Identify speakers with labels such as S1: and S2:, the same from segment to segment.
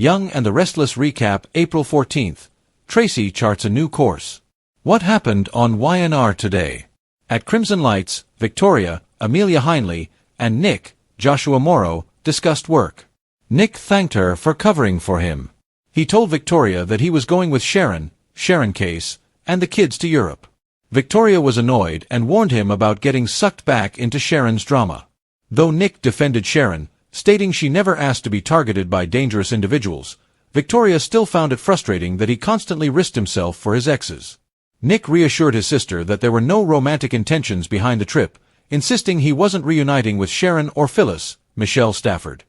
S1: Young and the Restless recap April 14th. Traci charts a new course. What happened on YNR today? At Crimson Lights, Victoria, Amelia Heinley, and Nick, Joshua Morrow, discussed work. Nick thanked her for covering for him. He told Victoria that he was going with Sharon Case, and the kids to Europe. Victoria was annoyed and warned him about getting sucked back into Sharon's drama. Though Nick defended Sharon, stating she never asked to be targeted by dangerous individuals, Victoria still found it frustrating that he constantly risked himself for his exes. Nick reassured his sister that there were no romantic intentions behind the trip, insisting he wasn't reuniting with Sharon or Phyllis, Michelle Stafford.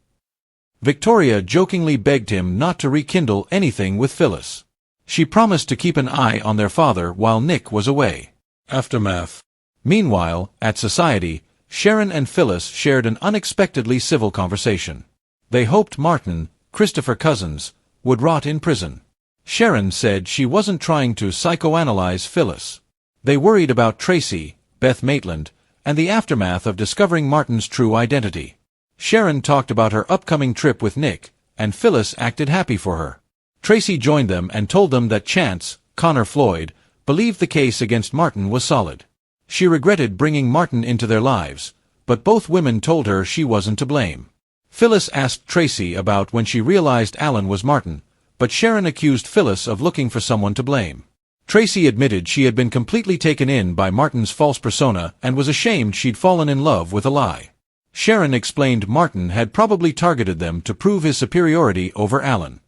S1: Victoria jokingly begged him not to rekindle anything with Phyllis. She promised to keep an eye on their father while Nick was away. Aftermath. Meanwhile, at Society, Sharon and Phyllis shared an unexpectedly civil conversation. They hoped Martin, Christopher Cousins, would rot in prison. Sharon said she wasn't trying to psychoanalyze Phyllis. They worried about Traci, Beth Maitland, and the aftermath of discovering Martin's true identity. Sharon talked about her upcoming trip with Nick, and Phyllis acted happy for her. Traci joined them and told them that Chance, Connor Floyd, believed the case against Martin was solid. She regretted bringing Martin into their lives, but both women told her she wasn't to blame. Phyllis asked Traci about when she realized Alan was Martin, but Sharon accused Phyllis of looking for someone to blame. Traci admitted she had been completely taken in by Martin's false persona and was ashamed she'd fallen in love with a lie. Sharon explained Martin had probably targeted them to prove his superiority over Alan.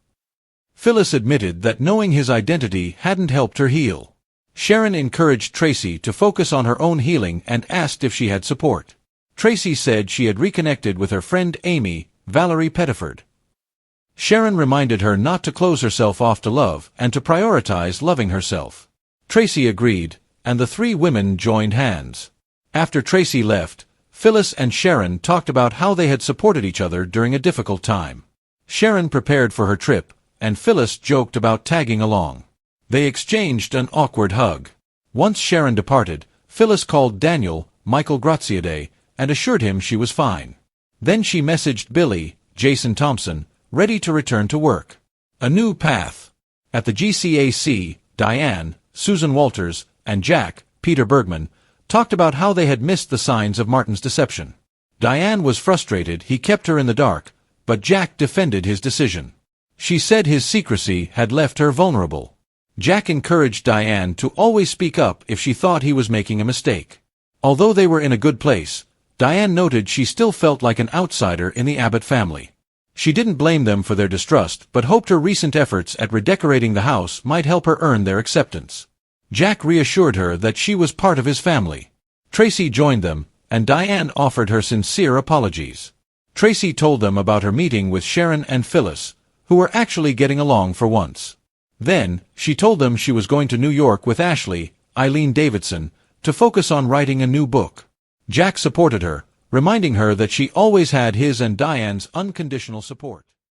S1: Phyllis admitted that knowing his identity hadn't helped her heal. Sharon encouraged Traci to focus on her own healing and asked if she had support. Traci said she had reconnected with her friend Amy, Valerie Pettiford. Sharon reminded her not to close herself off to love and to prioritize loving herself. Traci agreed, and the three women joined hands. After Traci left, Phyllis and Sharon talked about how they had supported each other during a difficult time. Sharon prepared for her trip, and Phyllis joked about tagging along. They exchanged an awkward hug. Once Sharon departed, Phyllis called Daniel, Michael Graziadei, and assured him she was fine. Then she messaged Billy, Jason Thompson, ready to return to work. A new path. At the GCAC, Diane, Susan Walters, and Jack, Peter Bergman, talked about how they had missed the signs of Martin's deception. Diane was frustrated he kept her in the dark, but Jack defended his decision. She said his secrecy had left her vulnerable. Jack encouraged Diane to always speak up if she thought he was making a mistake. Although they were in a good place, Diane noted she still felt like an outsider in the Abbott family. She didn't blame them for their distrust but hoped her recent efforts at redecorating the house might help her earn their acceptance. Jack reassured her that she was part of his family. Traci joined them, and Diane offered her sincere apologies. Traci told them about her meeting with Sharon and Phyllis, who were actually getting along for once. Then, she told them she was going to New York with Ashley, Eileen Davidson, to focus on writing a new book. Jack supported her, reminding her that she always had his and Diane's unconditional support.